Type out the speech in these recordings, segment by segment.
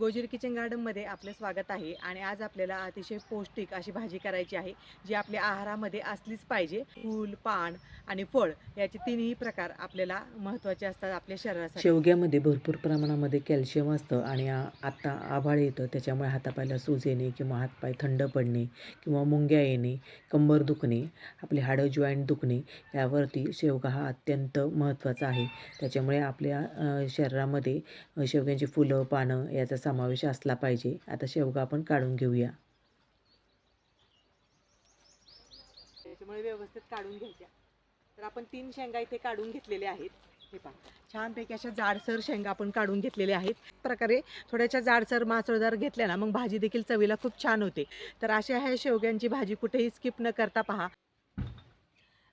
गोजीर kitchen गार्डनमध्ये आपलं स्वागत आहे आणि आज आपल्याला अतिशय पौष्टिक अशी भाजी करायची आहे जी आपल्या आहारामध्ये असलीच पाहिजे। फूल, पान आणि फळ याचे तिन्ही प्रकार आपल्याला महत्त्वाचे असतात आपल्या शरीरासाठी। शेवग्यामध्ये भरपूर प्रमाणामध्ये कॅल्शियम असतं आणि आता आभाळ येतं त्याच्यामुळे हातापायाला सूज येणे किंवा हातपाय थंड पडणे किंवा मुंग्या येणे, कंबर दुखणे, आपले हाडं जॉईंट दुखणे यावरती शेवगा हा अत्यंत महत्त्वाचा आहे। त्याच्यामुळे आपल्या शरीरामध्ये शेवग्याची फुलं, पानं याचा समावेश असला पाहिजे। आता शेवगा आपण काढून घेऊया। त्याच्यामुळे व्यवस्थित काढून घ्यायच्या। तर आपण 3 शेंगा इथे काढून घेतलेले आहेत। हे पहा, छानपैकी अशा जाडसर शेंगा आपण काढून घेतलेले आहेत। प्रकारे थोड्याशा जाडसर मासळदार घेतल्या ना मग भाजी देखील चवीला खूप छान होते। तर अशा ह्या शेवग्यांची भाजी कुठेही स्किप न करता पहा।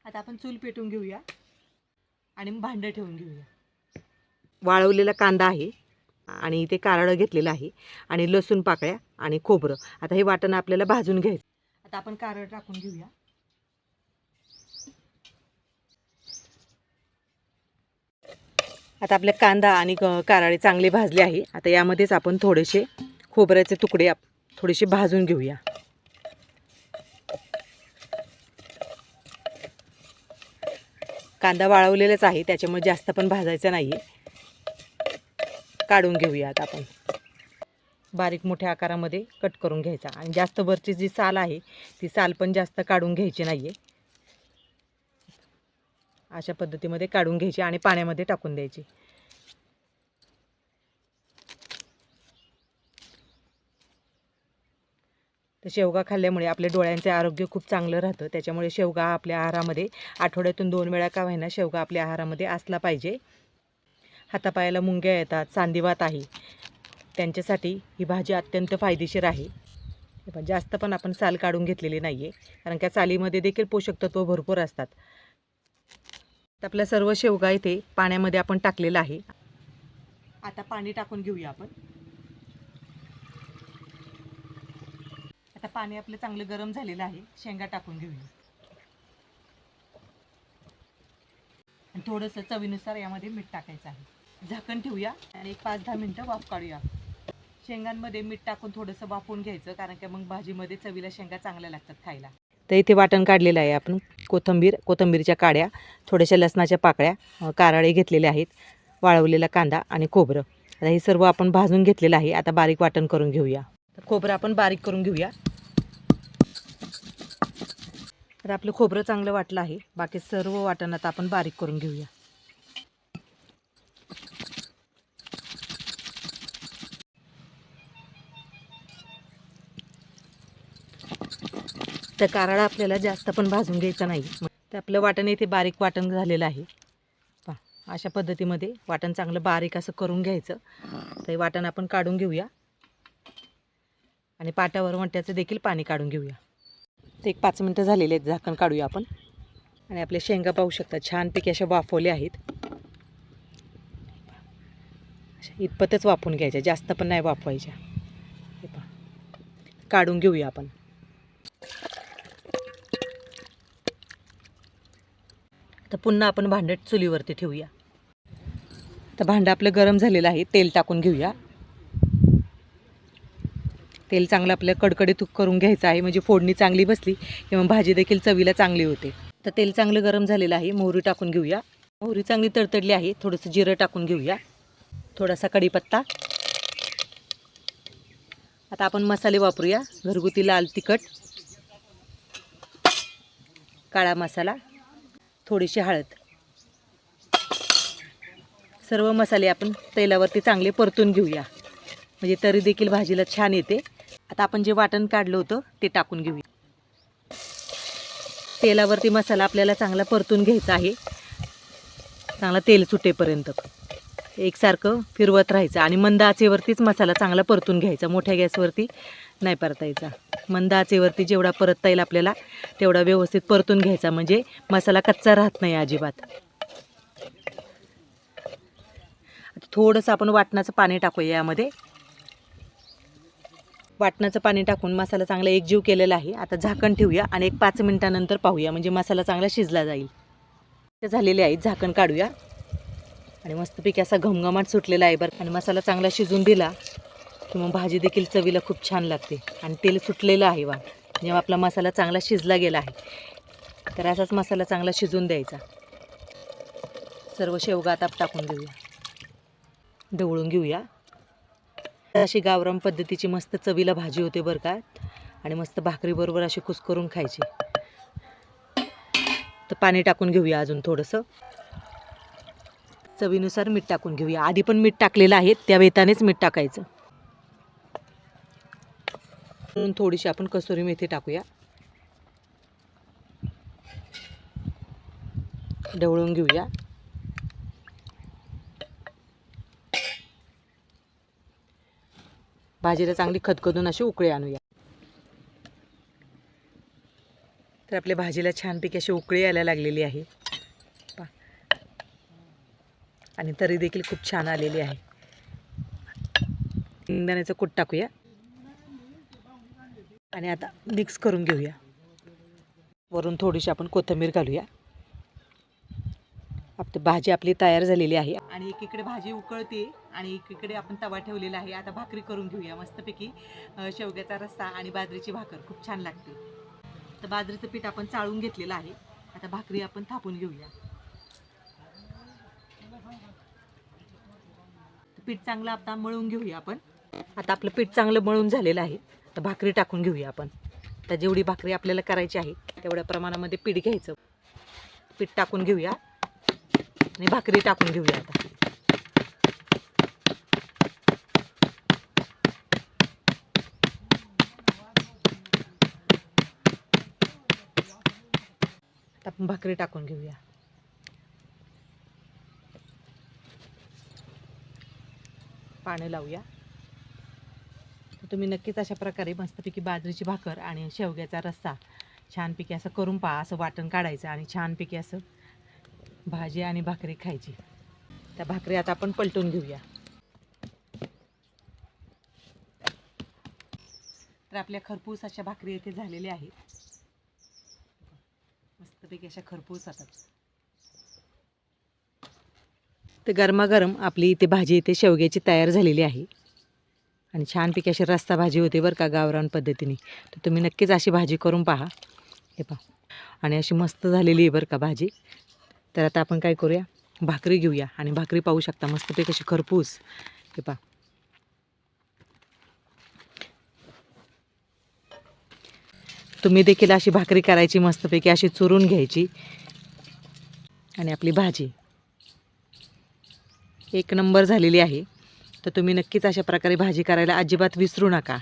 आता आपण चूल पेटून घेऊया आणि भांडं ठेवून घेऊया। वाळवलेला कांदा आहे आणि इथे कारळं घेतलेलं आहे आणि लसूण पाकळ्या आणि खोबरं। आता हे वाटण आपल्याला भाजून घ्यायचं। आता आपण कारळ टाकून घेऊया। आता आपले कांदा आणि कारळे चांगले भाजले आहे। आता यामध्येच आपण थोडेसे खोबऱ्याचे तुकडे थोडेसे भाजून घेऊया। कांदा वाळवलेलाच आहे त्याच्यामुळे जास्त पण भाजायचा नाही। काढून घेऊया। आता आपण बारीक मोठ्या आकारामध्ये कट करून घ्यायचा आणि जास्त वरची जी साल आहे ती साल पण जास्त काढून घ्यायची नाहीये। अशा पद्धतीमध्ये काढून घ्यायची आणि पाण्यामध्ये टाकून द्यायची। तर शेवगा खाल्ल्यामुळे आपल्या डोळ्यांचे आरोग्य खूप चांगलं राहतं। त्याच्यामुळे शेवगा आपल्या आहारामध्ये आठवड्यातून 2 वेळा का होईना शेवगा आपल्या आहारामध्ये असला पाहिजे। हातापायाला मुंग्या येतात, सांधिवात आहे, त्यांच्यासाठी ही भाजी अत्यंत फायदेशीर आहे। पण जास्त पण आपण साल काढून घेतलेली नाहीये कारण त्या सालीमध्ये देखील पोषक तत्व भरपूर असतात। आपल्या सर्व शेवगा इथे पाण्यामध्ये आपण टाकलेला आहे। आता पाणी टाकून घेऊया आपण। आता पाणी आपलं चांगलं गरम झालेलं आहे। शेंगा टाकून घेऊया आणि थोडंसं चवीनुसार यामध्ये मीठ टाकायचं आहे। झाकण ठेवूया आणि 5-10 मिनिटं वाफ काढूया। शेंगांमध्ये मीठ टाकून थोडंसं वाफवून घ्यायचं कारण की मग भाजीमध्ये चवीला शेंगा चांगल्या लागतात खायला। तर इथे वाटण काढलेलं आहे आपण। कोथिंबीरच्या काड्या, थोड्याशा लसणाच्या पाकळ्या, कारळे घेतलेले आहेत, वाळवलेला कांदा आणि खोबरं। आता हे सर्व आपण भाजून घेतलेलं आहे। आता बारीक वाटण करून घेऊया। तर खोबरं आपण बारीक करून घेऊया। तर आपलं खोबरं चांगलं वाटलं आहे। बाकी सर्व वाटण आता आपण बारीक करून घेऊया। तर कारळा आपल्याला जास्त पण भाजून घ्यायचा नाही। तर आपलं वाटण इथे बारीक वाटण झालेलं आहे। पहा, अशा पद्धतीमध्ये वाटण चांगलं बारीक असं करून घ्यायचं। तर हे वाटण आपण काढून घेऊया आणि पाट्यावर वंट्याचं देखील पाणी काढून घेऊया। ते 1-5 मिनिटं झालेले आहेत। झाकण काढूया आपण आणि आपल्या शेंगा पाहू शकता छानपैकी अशा वाफवल्या आहेत। अशा इतपतच वाफवून घ्यायच्या, जास्त पण नाही वाफवायच्या। हे पहा, काढून घेऊया आपण। तर पुन्हा आपण भांडं चुलीवरती ठेवूया। तर भांडं आपलं गरम झालेलं आहे। तेल टाकून घेऊया। तेल चांगलं आपल्या कडकडीत करून घ्यायचं आहे म्हणजे फोडणी चांगली बसली किंवा भाजी देखील चवीला चांगली होते। तर तेल चांगलं गरम झालेलं आहे। मोहरी टाकून घेऊया। मोहरी चांगली तडतडली आहे। थोडंसं जिरं टाकून घेऊया, थोडासा कढीपत्ता। आता आपण मसाले वापरूया। घरगुती लाल तिखट, काळा मसाला, थोडीशी हळद। सर्व मसाले आपण तेलावरती चांगले परतून घेऊया म्हणजे तरी देखील भाजीला छान येते। आता आपण जे वाटण काढलं होतं ते टाकून घेऊया। तेलावरती मसाला आपल्याला चांगला परतून घ्यायचा आहे, चांगला तेल सुटेपर्यंत एकसारखं फिरवत राहायचं आणि मंद आचेवरतीच मसाला चांगला परतून घ्यायचा। मोठ्या गॅसवरती नाही परतायचा। मंद आचेवरती जेवढा परतता येईल आपल्याला तेवढा व्यवस्थित परतून घ्यायचा म्हणजे मसाला कच्चा राहत नाही अजिबात। थोडंसं आपण वाटणाचं पाणी टाकूया यामध्ये। वाटणाचं पाणी टाकून मसाला चांगला एकजीव केलेला आहे। आता झाकण ठेवूया आणि 5 मिनिटानंतर पाहूया म्हणजे मसाला चांगला शिजला जाईल। ते झालेले आहे। झाकण काढूया आणि मस्तपैकी असा घमघमाट सुटलेला आहे बरं आणि मसाला चांगला शिजून दिला की मग भाजी देखील चवीला खूप छान लागते. आणि तेल सुटलेलं आहे वा, जेव्हा आपला मसाला चांगला शिजला गेला आहे तर असाच मसाला चांगला शिजून द्यायचा. सर्व शेवगा आता टाकून घेऊया, ढवळून घेऊया. अशी गावरान पद्धतीची मस्त चवीला भाजी होते बरं का. आणि मस्त भाकरीबरोबर अशी कुस्करून खायची. तर पाणी टाकून घेऊया अजून थोडंसं. चवीनुसार मीठ टाकून घेऊया. आधी पण मीठ टाकलेलं आहे, त्या वेतानेच मीठ टाकायचं. थोडीशी आपण कसुरी मेथी टाकूया. ढवळून घेऊया. भाजीला चांगली खदखदून अशी उकळी आणूया. तर आपल्या भाजीला छानपैकी अशी उकळी यायला लागलेली आहे आणि तरी देखील खूप छान आलेली आहे. शेंगदाण्याचं कूट टाकूया आणि आता मिक्स करून घेऊया. वरून थोडीशी आपण कोथिंबीर घालूया. आपली भाजी आपली तयार झालेली आहे. आणि एकीकडे भाजी उकळते आणि एकीकडे आपण तवा ठेवलेला आहे. आता भाकरी करून घेऊया मस्तपैकी. शेवग्याचा रस्सा आणि बाजरीची भाकर खूप छान लागते. तर बाजरीचं पीठ आपण चाळून घेतलेलं आहे. आता भाकरी आपण थापून घेऊया. पीठ चांगलं आता मळून घेऊया आपण. आता आपलं पीठ चांगलं मळून झालेलं आहे. तर भाकरी टाकून घेऊया आपण. तर जेवढी भाकरी आपल्याला करायची आहे तेवढ्या प्रमाणामध्ये पीठ घ्यायचं. पीठ टाकून घेऊया आणि भाकरी टाकून घेऊया. आता आपण भाकरी टाकून घेऊया. पाणी लावूया. तर तुम्ही नक्कीच अशा प्रकारे मस्तपैकी बाजरीची भाकर आणि शेवग्याचा रस्सा छानपैकी असं करून पहा. असं वाटण काढायचं आणि छानपैकी असं भाजी आणि भाकरी खायची. त्या भाकरी आता आपण पलटून घेऊया. तर आपल्या खरपूस अशा भाकरी येथे झालेल्या आहेत. मस्तपैकी अशा खरपूस होतात. तर गरमागरम आपली इथे भाजी इथे शेवग्याची तयार झालेली आहे आणि छानपैकी अशी रस्सा भाजी होते बरं का गावरान पद्धतीने. तर तुम्ही नक्कीच अशी भाजी करून पहा. हे पहा आणि अशी मस्त झालेली आहे बरं का भाजी. तर आता आपण काय करूया, भाकरी घेऊया आणि भाकरी पाहू शकता मस्तपैकी अशी खरपूस. हे पहा तुम्ही देखील अशी भाकरी करायची, मस्तपैकी अशी चुरून घ्यायची आणि आपली भाजी एक नंबर झालेली आहे. तर तुम्ही नक्कीच अशा प्रकारे भाजी करायला अजिबात विसरू नका.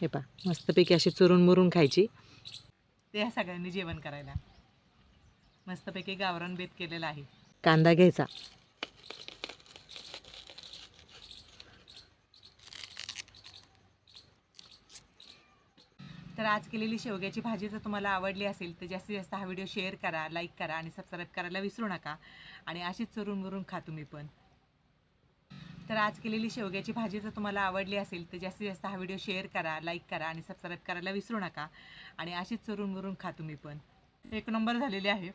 हे पहा मस्तपैकी अशी चुरून मुरून खायची. ते सगळ्यांनी जेवण करायला मस्तपैकी गावरान बेत केलेला आहे. कांदा घ्यायचा, तर आज केलेली शेवग्याची भाजी जर तुम्हाला आवडली असेल तर जास्तीत जास्त हा व्हिडिओ शेअर करा, लाईक करा आणि सबस्क्राईब करायला विसरू नका. आणि अशीच चुरून मुरून खा तुम्ही पण. तर आज केलेली शेवग्याची भाजी जर तुम्हाला आवडली असेल तर जास्तीत जास्त हा व्हिडिओ शेअर करा, लाईक करा आणि सबस्क्राईब करायला विसरू नका. आणि अशीच चुरून मुरून खा तुम्ही पण. एक नंबर झालेली आहे.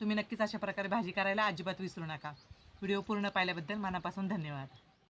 तुम्ही नक्कीच अशा प्रकारे भाजी करायला अजिबात विसरू नका. व्हिडिओ पूर्ण पाहिल्याबद्दल मनापासून धन्यवाद.